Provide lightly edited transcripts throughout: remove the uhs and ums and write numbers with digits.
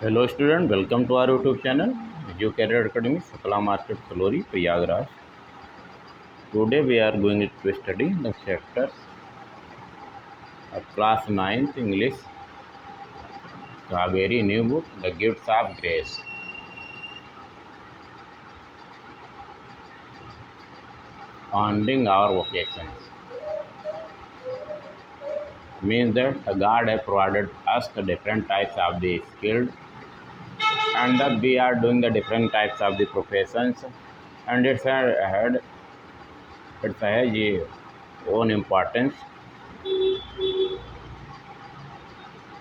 Hello student, welcome to our YouTube channel, EduCareer Academy, Sakala Market, Salori, Prayagraj. Today we are going to study the chapters of class 9th English, a very new book, The Gifts of Grace. Founding our vocations means that God has provided us the different types of the skilled, and that we are doing the different types of the professions, and it's had its own importance,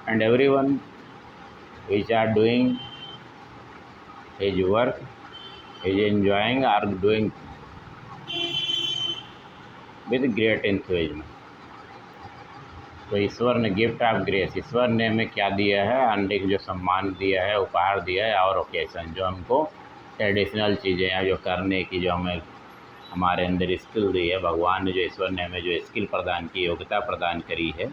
and everyone which are doing his work is enjoying or doing with great enthusiasm. तो ईश्वर ने gift of grace, ईश्वर ने हमें क्या दिया है, अनेक जो सम्मान दिया है, उपहार दिया है, और ओकेशन जो हमको ट्रेडिशनल चीज़ें हैं जो करने की, जो हमें हमारे अंदर स्किल दी है, भगवान ने जो ईश्वर ने हमें जो स्किल प्रदान की, योग्यता प्रदान करी है,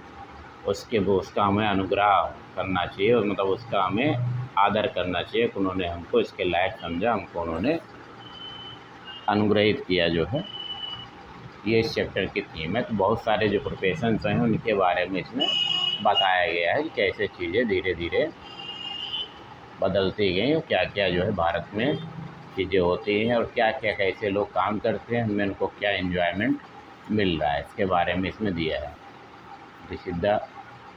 उसका हमें अनुग्रह करना चाहिए, और मतलब उसका हमें आदर करना चाहिए कि उन्होंने हमको इसके लायक समझा, हमको उन्होंने अनुग्रहित किया जो है। ये इस चैप्टर की थीम है। तो बहुत सारे जो प्रोफेशंस हैं उनके बारे में इसमें बताया गया है कि कैसे चीज़ें धीरे धीरे बदलती गई और क्या क्या जो है भारत में चीज़ें होती हैं और क्या क्या कैसे लोग काम करते हैं, हमें उनको क्या एंजॉयमेंट मिल रहा है, इसके बारे में इसमें दिया है। This is the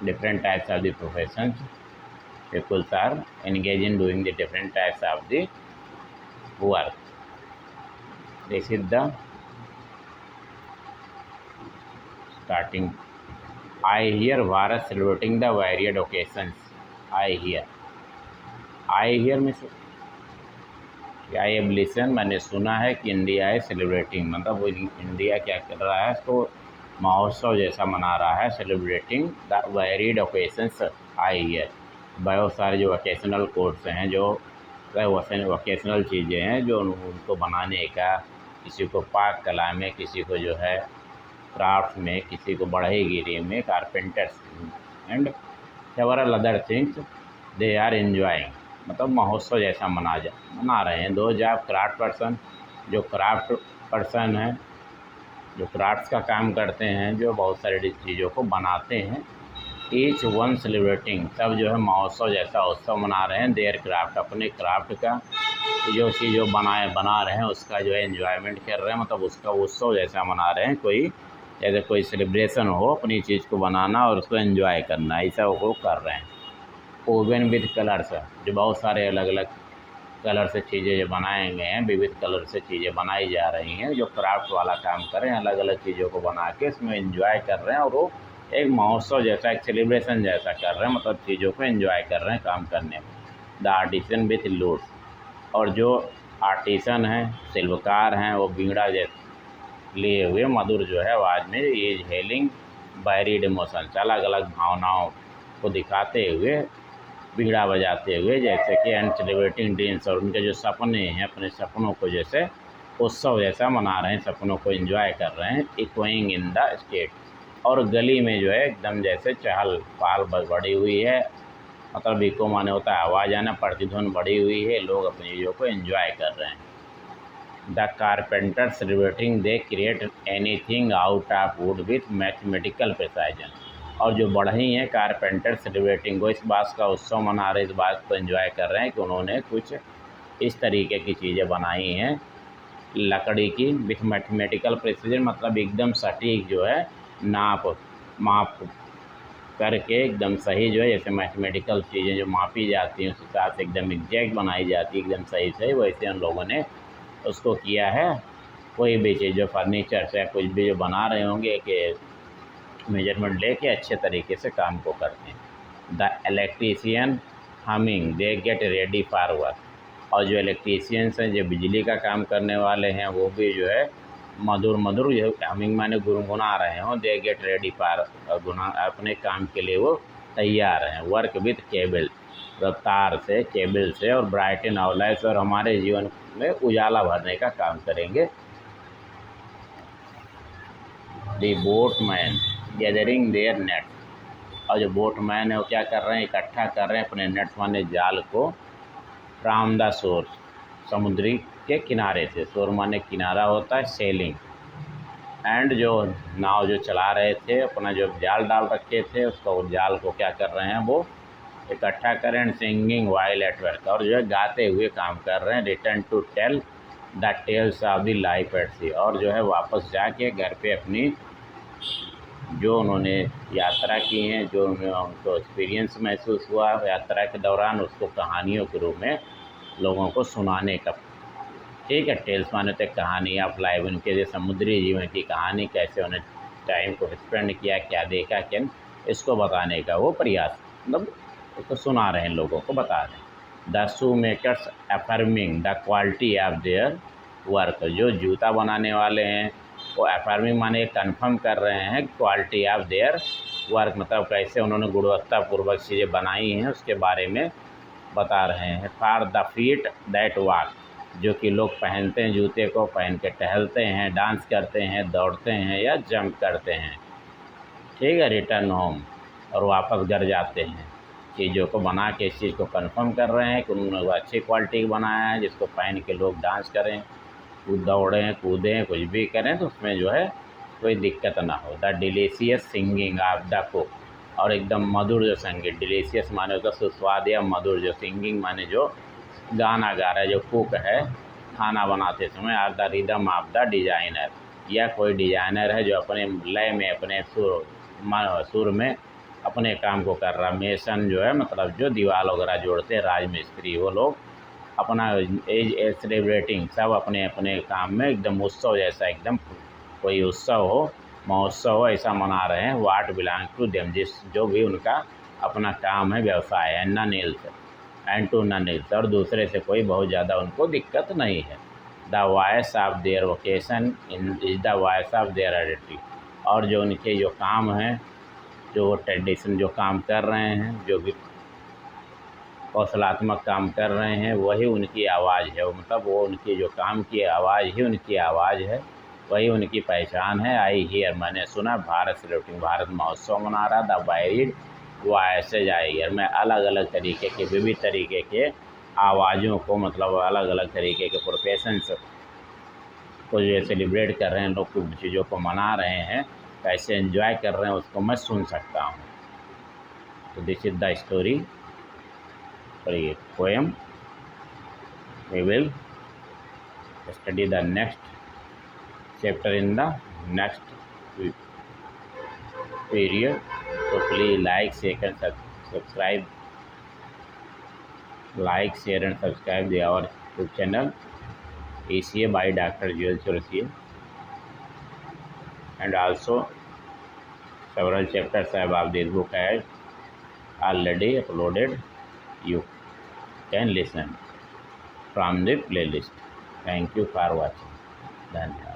different types of the professions peoples are engage in doing the different types of the work. This is the starting. I hear Bharat celebrating the varied occasions. I hear means I have listened, मैंने सुना है कि India है celebrating, मतलब वो India क्या कर रहा है, इसको महोत्सव जैसा मना रहा है, celebrating the varied occasions. I hear बहुत सारे जो वोकेशनल कोर्स हैं, जो वोकेशनल चीज़ें हैं जो उनको बनाने का, किसी को पाक कला में, किसी को जो है क्राफ्ट में, किसी को बढ़ईगिरी में, carpenters and several other things they are enjoying, मतलब महोत्सव जैसा मना रहे हैं। दो जॉब क्राफ्ट पर्सन, जो क्राफ्ट पर्सन हैं, जो क्राफ्ट्स का काम करते हैं, जो बहुत सारी चीज़ों को बनाते हैं, ईच वन सेलिब्रेटिंग, सब जो है महोत्सव जैसा उत्सव मना रहे हैं। देयर क्राफ्ट, अपने क्राफ्ट का जो चीज़ जो बना रहे हैं उसका जो है एंजॉयमेंट कर रहे हैं, मतलब उसका उत्सव जैसा मना रहे हैं। कोई जैसे कोई सेलिब्रेशन हो, अपनी चीज़ को बनाना और उसको एंजॉय करना, ऐसा वो कर रहे हैं। ओवन विद कलर्स, जो बहुत सारे अलग अलग कलर से चीज़ें जो बनाए गए हैं, विविध कलर से चीज़ें बनाई जा रही हैं, जो क्राफ्ट वाला काम कर रहे हैं, अलग अलग चीज़ों को बना के इसमें एंजॉय कर रहे हैं, और वो एक महोत्सव जैसा, एक सेलिब्रेशन जैसा कर रहे हैं, मतलब चीज़ों को एंजॉय कर रहे हैं काम करने में। द आर्टिसन विथ लूट्स, और जो आर्टिसन हैं, शिल्पकार हैं, वो बीड़ा जैसे लिए हुए मधुर जो है आवाज़ में, ये हेलिंग बैरिड इमोशंस, अलग अलग भावनाओं को दिखाते हुए बीड़ा बजाते हुए, जैसे कि एंड सेलिब्रेटिंग ड्रीम्स, और उनके जो सपने हैं, अपने सपनों को जैसे उत्सव जैसा मना रहे हैं, सपनों को एंजॉय कर रहे हैं। इक्विंग इन द स्टेट, और गली में जो है एकदम जैसे चहल पहल बढ़ी हुई है, मतलब इको माने होता है आवाज़ आना, प्रतिध्वनि बढ़ी हुई है, लोग अपनी चीज़ों को एंजॉय कर रहे हैं। The carpenter celebrating, they create anything out of wood with mathematical precision, और जो बढ़ई हैं कारपेंटर सेलिब्रेटिंग, वो इस बात का उत्सव मना रहे, इस बात को एंजॉय कर रहे हैं कि उन्होंने कुछ इस तरीके की चीज़ें बनाई हैं लकड़ी की, विथ मैथमेटिकल प्रिसीजन, मतलब एकदम सटीक जो है माप करके एकदम सही जो है, जैसे मैथमेटिकल चीज़ें जो मापी जाती हैं उस हिसाब से एकदम एग्जैक्ट बनाई जाती है, एकदम सही सही, वैसे उन लोगों ने उसको किया है। कोई भी चीज़ जो फर्नीचर से कुछ भी जो बना रहे होंगे कि मेजरमेंट लेके अच्छे तरीके से काम को करते हैं। The electrician humming, they get ready for work, और जो इलेक्ट्रीशियंस हैं, जो बिजली का काम करने वाले हैं, वो भी जो है मधुर मधुर जो हमिंग माने गुनगुना रहे हों, दे गेट रेडी फॉर, अपने काम के लिए वो तैयार हैं। वर्क विथ केबल, तार से, केबल से, और ब्राइटन आउटलाइट्स, और हमारे जीवन में उजाला भरने का काम करेंगे। The boatman gathering there net, और जो बोटमैन है वो क्या कर रहे हैं, इकट्ठा कर रहे हैं अपने नेट्स माने जाल को फ्रॉम द शोर, समुद्री के किनारे से। शोर माने किनारा होता है, सेलिंग। एंड जो नाव जो चला रहे थे अपना जो जाल डाल रखे थे उसको, जाल को क्या कर रहे हैं वो इकट्ठा करें। And singing while at work, और जो है गाते हुए काम कर रहे हैं। Return to tell the tales of the life at sea, और जो है वापस जाके घर पे अपनी जो उन्होंने यात्रा की हैं, जो उनको एक्सपीरियंस महसूस हुआ यात्रा के दौरान, उसको कहानियों के रूप में लोगों को सुनाने का। ठीक है, टेल्स माने तो कहानी ऑफ लाइफ, उनके जो समुद्री जीवन की कहानी, कैसे उन्हें टाइम को स्पेंड किया, क्या देखा, क्या, इसको बताने का वो प्रयास, मतलब उसको सुना रहे हैं, लोगों को बता रहे हैं। The shoe makers affirming the quality of their work, जो जूता बनाने वाले हैं वो अफर्मिंग माने कन्फर्म कर रहे हैं क्वालिटी ऑफ देयर वर्क, मतलब कैसे उन्होंने गुणवत्तापूर्वक चीज़ें बनाई हैं उसके बारे में बता रहे हैं। For the feet that walk, जो कि लोग पहनते हैं, जूते को पहन के टहलते हैं, डांस करते हैं, दौड़ते हैं या जंप करते हैं। ठीक है, रिटर्न होम, और वापस घर जाते हैं। चीज़ों को बना के इस चीज़ को कंफर्म कर रहे हैं कि उन्होंने अच्छी क्वालिटी का बनाया है, जिसको पहन के लोग डांस करें, दौड़ें, कूदें, कुछ भी करें तो उसमें जो है कोई दिक्कत ना हो। The delicious singing of the cook, और एकदम मधुर जो संगीत, डिलीशियस माने होता सुस्वाद या मधुर, जो सिंगिंग माने जो गाना गा रहा है, जो कुक है खाना बनाते समय। Are the rhythm of the designer, या कोई डिजाइनर है जो अपने लय में, अपने सुर में अपने काम को कर रहा। मेसन जो है मतलब जो दीवार वगैरह जोड़ते हैं, राजमिस्त्री, वो लोग अपना एज सेलिब्रेटिंग, सब अपने अपने काम में एकदम उत्सव जैसा, एकदम कोई उत्सव हो, महोत्सव हो, ऐसा मना रहे हैं। वाट बिलोंग टू देम, जिस जो भी उनका अपना काम है, व्यवसाय है। None else and to none else, और दूसरे से कोई बहुत ज़्यादा उनको दिक्कत नहीं है। The voice of their vocation is the voice of their identity, और जो उनके जो काम हैं, जो वो ट्रेडिशन जो काम कर रहे हैं, जो भी कौशलात्मक काम कर रहे हैं, वही उनकी आवाज़ है। मतलब वो उनकी जो काम की आवाज़ ही उनकी आवाज़ है, वही उनकी पहचान है। आई हियर, मैंने सुना, भारत सेलिब्रेटिंग, भारत महोत्सव मना रहा। The wide voices I hear, मैं अलग अलग तरीके के, विविध तरीके के आवाज़ों को, मतलब अलग अलग तरीके के प्रोफेशंस को जो सेलिब्रेट कर रहे हैं, लोग कुछ चीज़ों को मना रहे हैं, कैसे एंजॉय कर रहे हैं, उसको मैं सुन सकता हूँ। तो this is the story for a poem. We will study the next chapter in the next period. So please like, share and subscribe. Like, share and subscribe our YouTube channel ACA by Dr. Joel Chorsier. And also several chapters of this book are already uploaded. You can listen from the playlist. Thank you for watching. Dhanyawad.